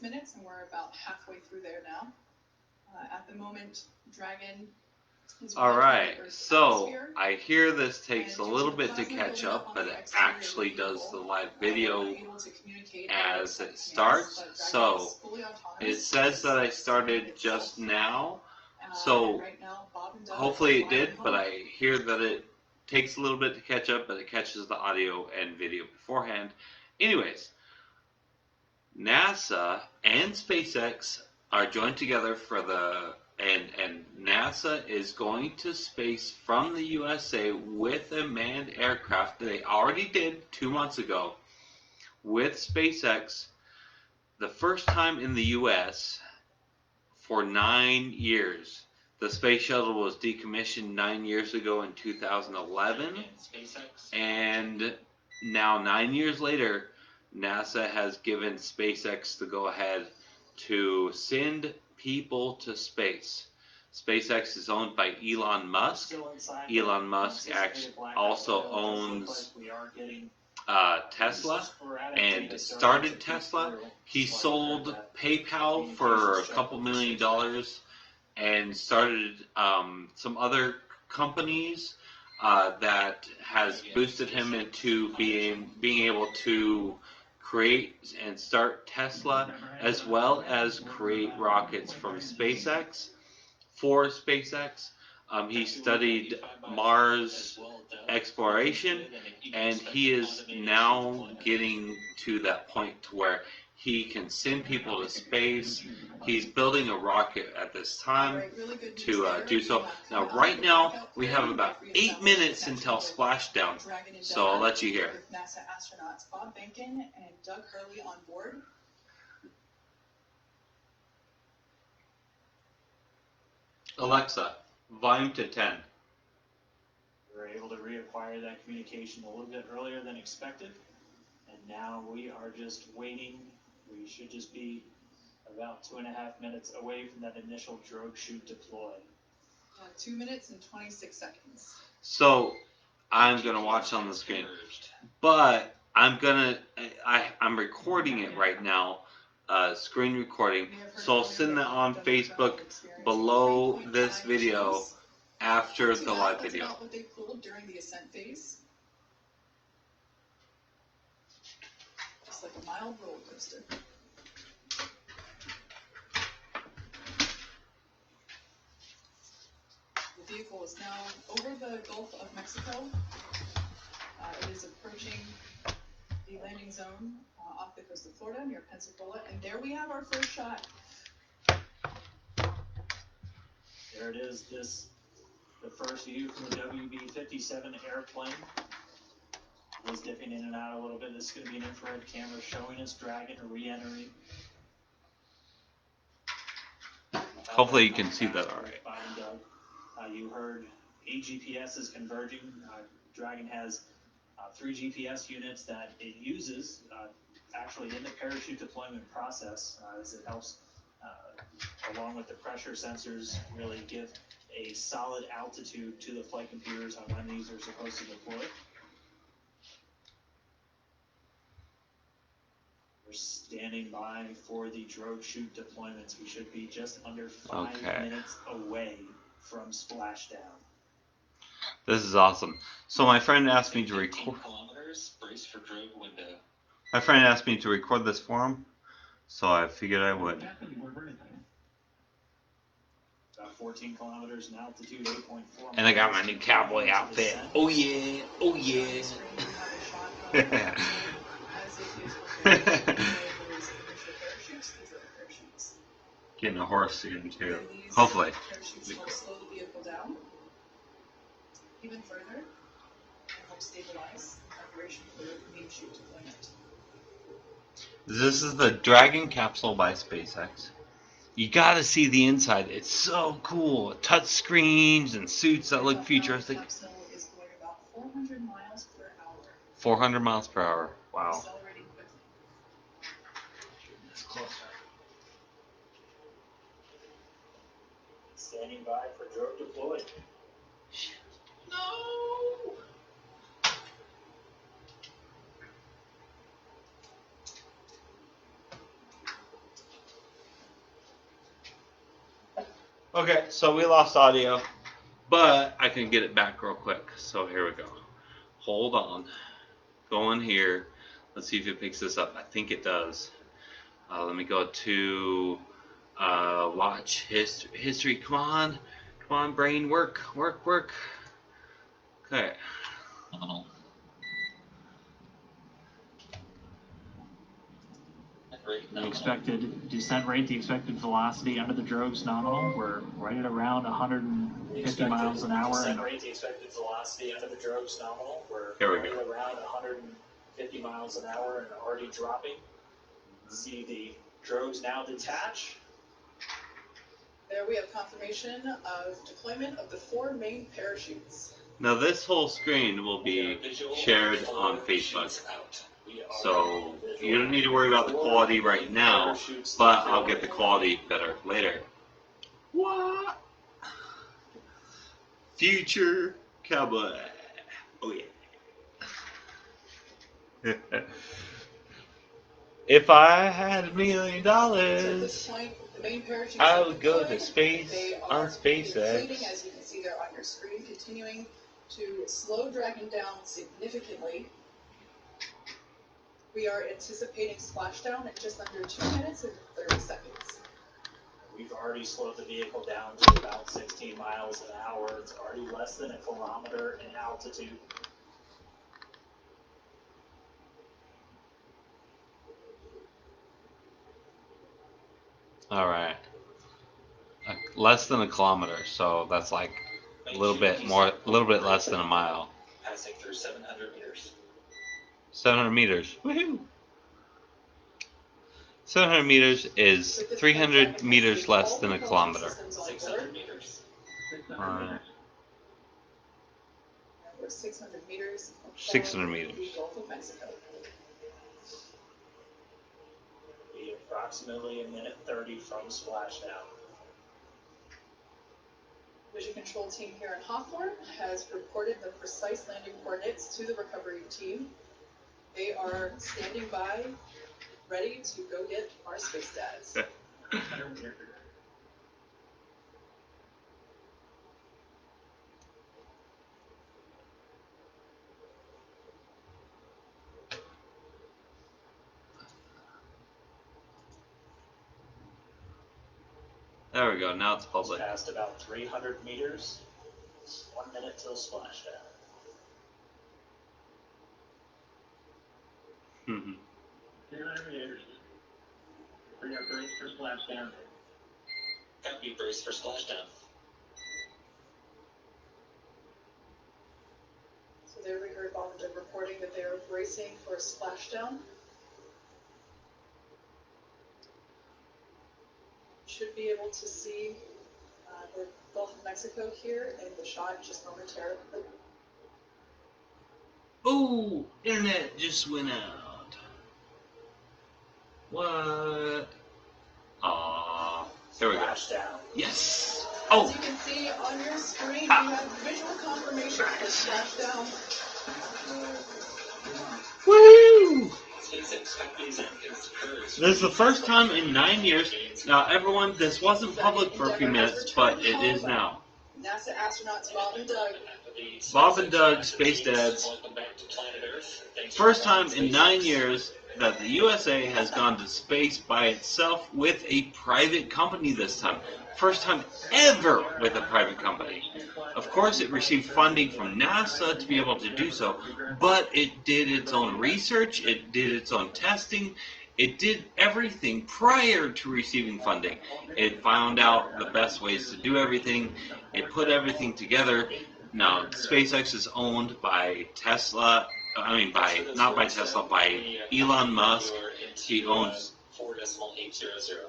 6 minutes, and we're about halfway through there now. At the moment, Dragon is Alright, so I hear this takes a little bit to catch up, but it actually does the live video as it starts. So it says that I started just now, so hopefully it did, but I hear that it takes a little bit to catch up, but it catches the audio and video beforehand. Anyways, NASA and SpaceX are joined together for the and NASA is going to space from the USA with a manned aircraft. They already did 2 months ago with SpaceX, the first time in the US for 9 years. The space shuttle was decommissioned 9 years ago in 2011, and now 9 years later, NASA has given SpaceX the go-ahead to send people to space. SpaceX is owned by Elon Musk. Elon Musk also owns Tesla and started Tesla. He sold PayPal for a couple $1 million and started some other companies that has boosted him into being able to create and start Tesla, as well as create rockets from SpaceX for SpaceX. He studied Mars exploration, and he is now getting to that point to where he can send people to space. He's building a rocket at this time to do so. Now, right now, we have about 8 minutes until splashdown, so I'll let you hear. With NASA astronauts Bob Behnken and Doug Hurley on board. Alexa, volume to 10. We were able to reacquire that communication a little bit earlier than expected, and now we are just waiting. We should just be about 2.5 minutes away from that initial drogue chute deploy. 2 minutes and 26 seconds. So I'm gonna watch on the screen, but I'm recording it right now, screen recording. So I'll send that on Facebook below this video after the live video. What they pulled during the ascent phase. Just like a mild roller coaster. The vehicle is now over the Gulf of Mexico. It is approaching the landing zone off the coast of Florida near Pensacola, and there we have our first shot. There it is. The first view from the WB-57 airplane. It is dipping in and out a little bit. This is going to be an infrared camera showing us Dragon re-entering. Hopefully you can see that all right. You heard 8 GPSs converging. Dragon has 3 GPS units that it uses actually in the parachute deployment process, as it helps, along with the pressure sensors, really give a solid altitude to the flight computers on when these are supposed to deploy. We're standing by for the drogue chute deployments. We should be just under 5 minutes away from splashdown. This is awesome. So my friend asked me to record. My friend asked me to record this for him, so I figured I would. About 14 kilometers in altitude, 8.4. And I got my new cowboy outfit. Oh yeah, oh yeah. Getting a horse soon too. Hopefully. Slow the vehicle down even further and help stabilize in preparation for the main chute deployment. This is the Dragon capsule by SpaceX. You gotta see the inside. It's so cool. Touch screens and suits that look futuristic. The capsule is going about 400 miles per hour. 400 miles per hour. Wow. Accelerating quickly. It's closer. Standing by for drogue deploy. No! Okay, so we lost audio, but I can get it back real quick. So here we go. Hold on. Go in here. Let's see if it picks this up. I think it does. Let me go to watch history. Come on, brain, work. Okay. The expected descent rate, the expected velocity under the drogue's nominal, we're right at around 150 miles an hour. Descent rate, the expected velocity under the drogue's nominal, we're right at around 150 miles an hour and already dropping. See the drogues now detach. There we have confirmation of deployment of the 4 main parachutes. Now this whole screen will be shared on Facebook. So you don't need to worry about the quality right now, but I'll get the quality better later. What? Future cowboy. Oh yeah. If I had $1 million, I would go to space on SpaceX. As you can see there on your screen, continuing to slow Dragon down significantly. We are anticipating splashdown in just under 2 minutes and 30 seconds. We've already slowed the vehicle down to about 16 miles an hour. It's already less than 1 kilometer in altitude. All right. Less than 1 kilometer, so that's like a little bit less than a mile. Passing through 700 meters. 700 meters. Woohoo! 700 meters is 300 meters less than 1 kilometer. 600 meters. Alright. We're 600 meters. 600 meters. The Gulf of Mexico. Be approximately 1:30 from splashdown. Mission control team here in Hawthorne has reported the precise landing coordinates to the recovery team. They are standing by, ready to go get our space dads. There we go, now it's public. Past about 300 meters. 1 minute till splashdown. Mm-hmm. 300 meters. We are braced for splashdown. Copy, brace for splashdown. So there we heard Bob reporting that they are bracing for a splashdown. Should be able to see the Gulf of Mexico here in the shot just momentarily. Oh, internet just went out. What? Aw, there we go. Splashdown. Yes. As Oh, you can see on your screen, you have visual confirmation for splashdown. woo! This is the first time in 9 years. Now, everyone, this wasn't public for a few minutes, but it is now. NASA astronauts Bob and Doug. Bob and Doug, Space Dads. First time in 9 years that the USA has gone to space by itself with a private company this time. First time ever with a private company. Of course, it received funding from NASA to be able to do so, but it did its own research, it did its own testing, it did everything prior to receiving funding. It found out the best ways to do everything, it put everything together. Now, SpaceX is owned by Tesla, not by Tesla, by Elon Musk. He owns 4.800.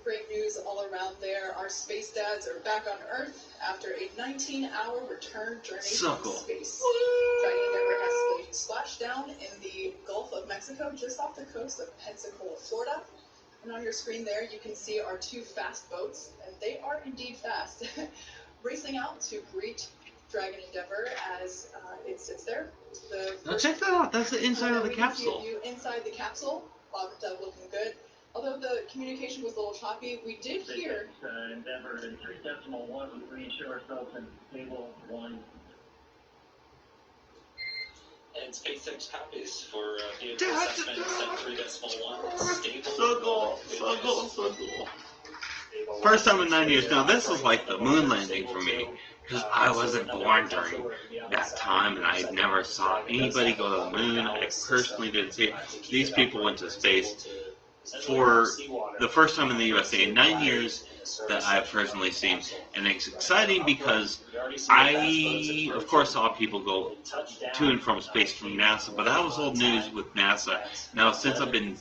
Great news all around there. Our space dads are back on Earth after a 19-hour return journey from space. Dragon Endeavour has splashed down in the Gulf of Mexico, just off the coast of Pensacola, Florida. And on your screen there, you can see our 2 fast boats, and they are indeed fast, racing out to greet Dragon Endeavour as it sits there. Now check that out. That's the inside of the capsule. Inside the capsule, Bob and Doug looking good. Although the communication was a little choppy. We did hear. Endeavor in 3.1 would reinsure ourselves in stable 1. And SpaceX copies for vehicle assessments at 3.1. Stable. So cool, so cool, so cool. First time in 9 years. Now this was like the moon landing for me, because I wasn't born during that time, and I never saw anybody go to the moon. I personally didn't see it. These people went to space for the first time in the USA in 9 years that I've personally seen, and it's exciting because I, of course, saw people go to and from space from NASA, but that was old news with NASA. Now, since I've been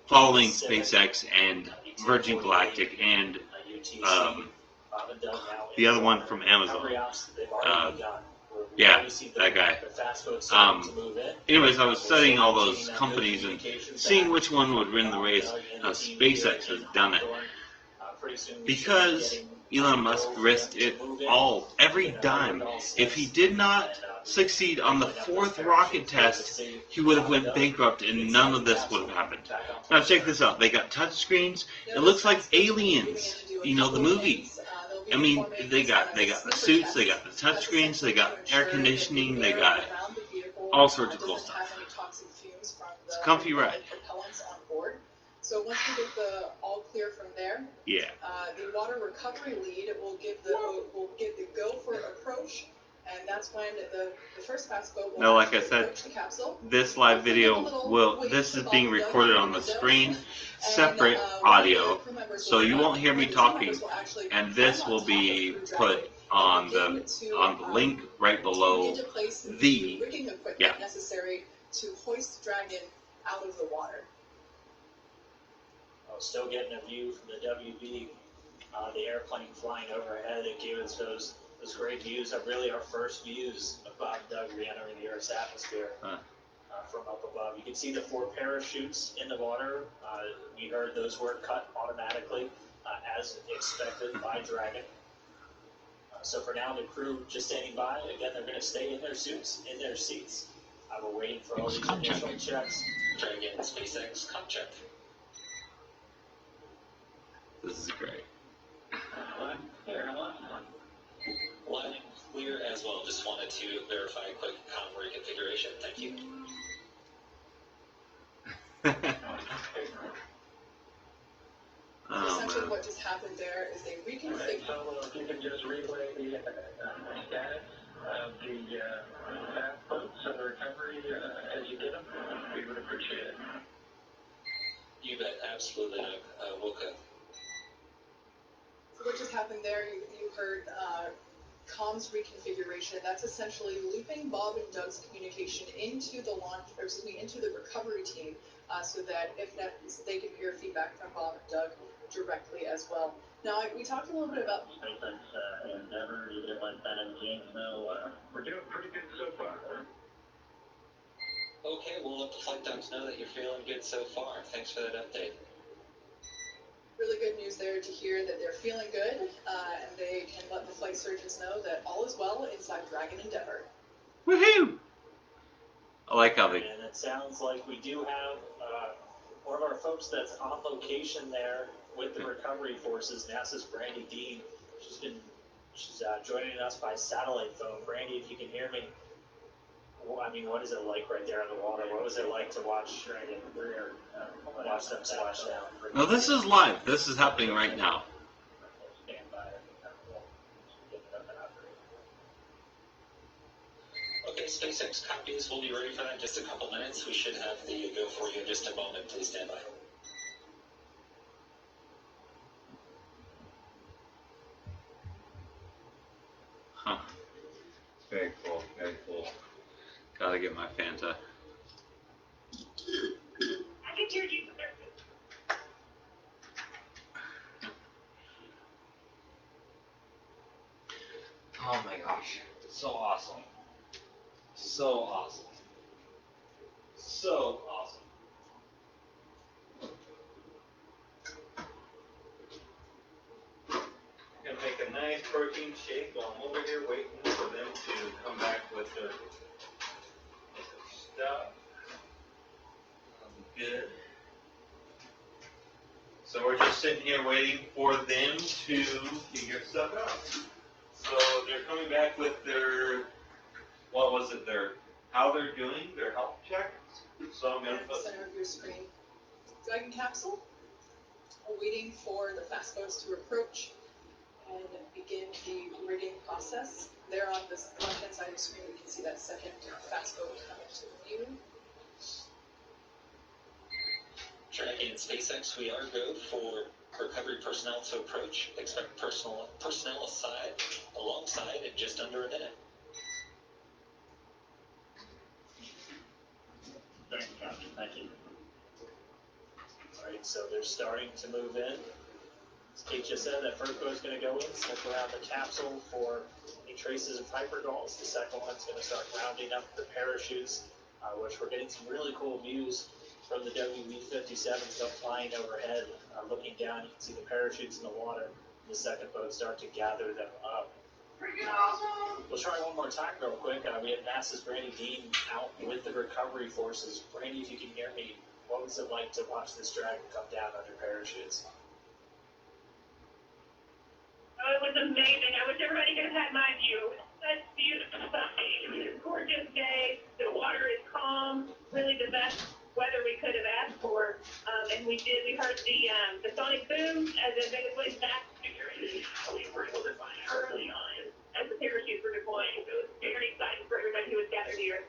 following SpaceX and Virgin Galactic and the other one from Amazon, yeah, that guy. Anyways, I was studying all those companies and seeing which one would win the race. SpaceX has done it because Elon Musk risked it all, every dime. If he did not succeed on the 4th rocket test, he would have went bankrupt and none of this would have happened. Now check this out. They got touchscreens. It looks like Aliens, you know, the movie. I mean, they got the suits, they got the touchscreens, they got air conditioning, they got all sorts of cool stuff. It's a comfy ride. So once we get the all clear from there, yeah, the water recovery lead will give the go for approach, and that's when the first fast boat will no, like I said, approach the capsule. this live video this is being recorded on the screen, separate audio, so you won't hear me talking, and this will be put on the link right below the, yeah. Necessary to hoist the Dragon out of the water. Still getting a view from the WB, the airplane flying overhead. It gave us those great views, really our first views of Bob and Doug re-entering the Earth's atmosphere from up above. You can see the 4 parachutes in the water. We heard those were cut automatically as expected by Dragon. So for now, the crew just standing by. Again, they're going to stay in their suits, in their seats. We're waiting for all these initial checks. Dragon, SpaceX, com check. This is great. Line clear as well. Just wanted to verify a quick comm reconfiguration. Thank you. Essentially, what just happened there is they reconfigured. So if you can just relay the status of the fast boats and the recovery as you get them, we would appreciate it. You bet. Absolutely, Doug. Woka. So what just happened there, you heard comms reconfiguration. That's essentially looping Bob and Doug's communication into the into the recovery team, so that if they can hear feedback from Bob and Doug directly as well. Now, we talked a little bit about SpaceX Endeavor, you did let Ben and James know we're doing pretty good so far. Okay, we'll let the flight docs know that you're feeling good so far. Thanks for that update. really good news there to hear that they're feeling good, and they can let the flight surgeons know that all is well inside Dragon Endeavor. Woohoo! I like how they... And it sounds like we do have one of our folks that's on location there with the recovery forces, NASA's Brandy Dean. She's joining us by satellite phone. Brandy, if you can hear me, I mean, what is it like right there in the water? What was it like to watch Dragon watch them splash down? No, this is live. This is happening right now. Okay, SpaceX copies. We'll be ready for that in just a couple minutes. We should have the go for you in just a moment. Please stand by. Huh. Very cool. Very cool. Gotta get my Fanta. Oh my gosh. So awesome. So awesome. So awesome. I'm gonna make a nice protein shake while I'm over here waiting for them to come back with their stuff. Good. So we're just sitting here waiting for them to figure stuff out. So they're coming back with their, what was it, how they're doing their health check. So I'm going to At the put, center of your screen. Dragon capsule. We're waiting for the fast boats to approach and begin the rigging process. There on this left-hand side of the screen, we can see that second fast boat coming to view. Dragon and SpaceX, we are go for recovery personnel to approach. Expect personnel alongside in just under a minute. Thank you, Captain. Thank you. All right, so they're starting to move in. As Kate just said, that first boat's going to go in, sniff around the capsule for any traces of Piper gulls. The second one's going to start rounding up the parachutes, which we're getting some really cool views from the WV-57 stuff flying overhead. Looking down, you can see the parachutes in the water. The second boat start to gather them up. We'll try one more time real quick. We had NASA's Brandy Dean out with the recovery forces. Brandy, if you can hear me, what was it like to watch this Dragon come down under parachutes? Oh, it was amazing. I wish everybody could have had my view. Such beautiful sight. It was a gorgeous day. The water is calm. Really the best weather we could have asked for. And we did. We heard the sonic boom as it made its way back to security. We were able to find early on as the parachutes were deploying. So it was very exciting for everybody who was gathered here.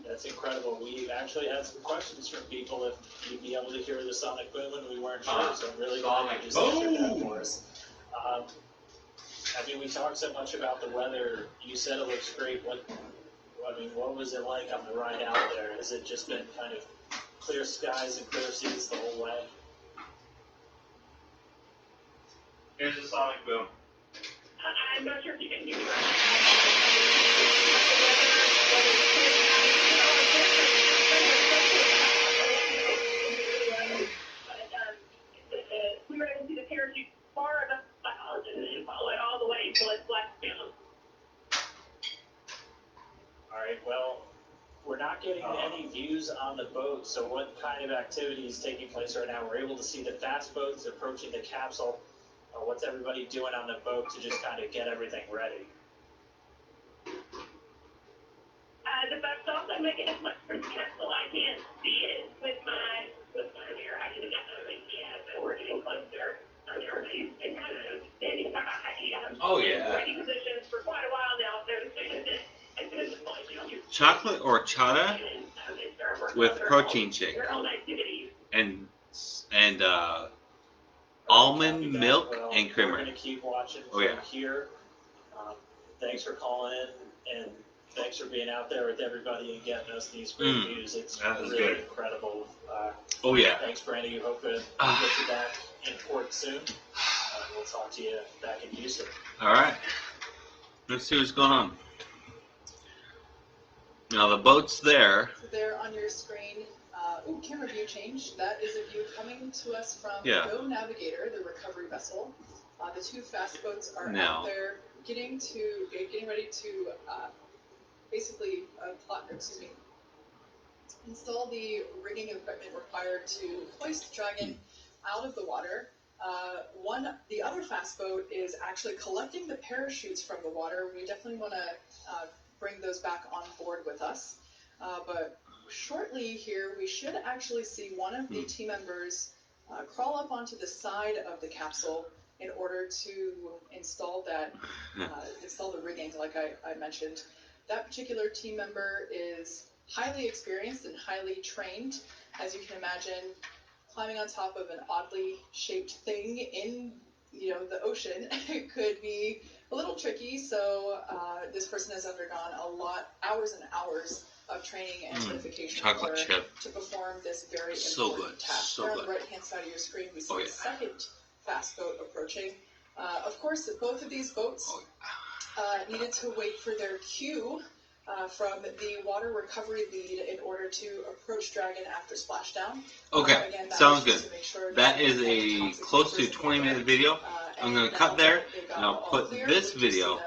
That's incredible. We actually had some questions from people if you'd be able to hear the sonic boom, and we weren't sure. So I'm really glad you just answered that for us. I mean, we talked so much about the weather. You said it looks great. What was it like on the ride out there? Has it just been kind of clear skies and clear seas the whole way? here's the sonic boom. I'm not sure if you can hear me. We were able to see the parachute far above the clouds and follow it all the way until it splashed down. All right, well, we're not getting any views on the boat, so what kind of activity is taking place right now? We're able to see the fast boats approaching the capsule. What's everybody doing on the boat to just kind of get everything ready? The folks also making as much for the capsule. I can't see it with my mirror. I can definitely see it, but we're getting closer. Everybody's been kind of standing by. Oh, yeah. Ready positions for quite a while now, so as soon as it's deployed, Chocolate horchata with protein shake their own activities. and almond milk Well, and creamer. We're going to keep watching from here. Thanks for calling in, and thanks for being out there with everybody and getting us these great views. It's really good. incredible. Oh yeah. Thanks, Brandy. We hope to get you back in port soon. We'll talk to you back in Houston. All right. Let's see what's going on. Now the boat's there. So there on your screen, camera view change. That is a view coming to us from Go Navigator, the recovery vessel. The two fast boats are out there getting ready to basically install the rigging equipment required to hoist the Dragon out of the water. The other fast boat is actually collecting the parachutes from the water. We definitely want to bring those back on board with us. But shortly here, we should actually see one of the team members crawl up onto the side of the capsule in order to install the rigging, like I mentioned. That particular team member is highly experienced and highly trained. As you can imagine, climbing on top of an oddly shaped thing in the ocean could be a little tricky. So this person has undergone hours and hours of training and certification to perform this very important task. So on good. the right-hand side of your screen, we see the second fast boat approaching. Of course, both of these boats needed to wait for their cue from the water recovery lead in order to approach Dragon after splashdown. Okay, again, sounds good. Sure that is a close to 20-minute video. I'm going to cut there, and I'll put this video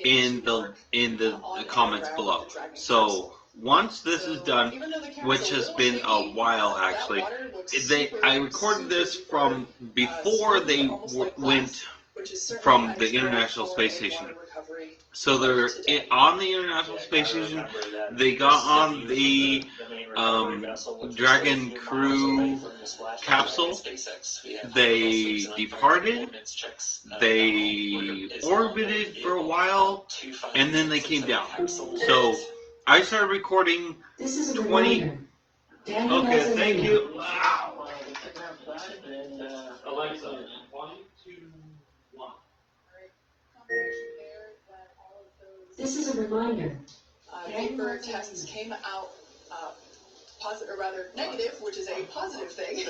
in the comments below. So once this is done, which has been a while actually, looks they super, I recorded this super, from before smooth, they almost like glass, went which is certainly from a the nice International for Space a Station. water recovery So they're today. on the International Space Station. They got on the Dragon Crew capsule. They departed. They orbited for a while, and then they came down. So I started recording 20. Okay, thank you. Wow. Alexa, 1, 2, 1. This is a reminder. Vapor tests came out positive, or rather negative, which is a positive thing.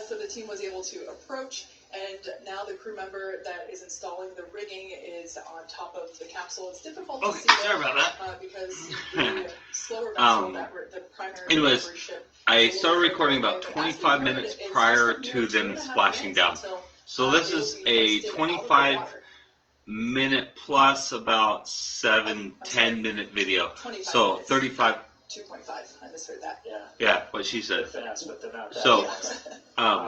So the team was able to approach, and now the crew member that is installing the rigging is on top of the capsule. It's difficult to see Sorry about that. because the slower vessel, the primary anyways, recovery ship, I started recording about 25 minutes prior to them splashing down. So this is a 25-minute plus about 7-10 minute video. So 35. 2.5. I misheard that. Yeah, what she said. Fast, but they're not that So, fast.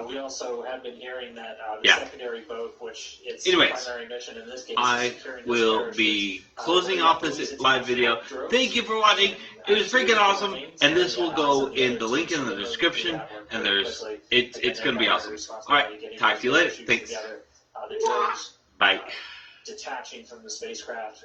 We also have been hearing that the yeah. secondary boat, which its Anyways, primary mission in this case I is securing this will parachute. be closing off this live video. Thank you for watching. It was freaking awesome, and this will go in the link in the description. And it's gonna be awesome. All right, talk to you later. Thanks. The drones Bye. detaching from the spacecraft.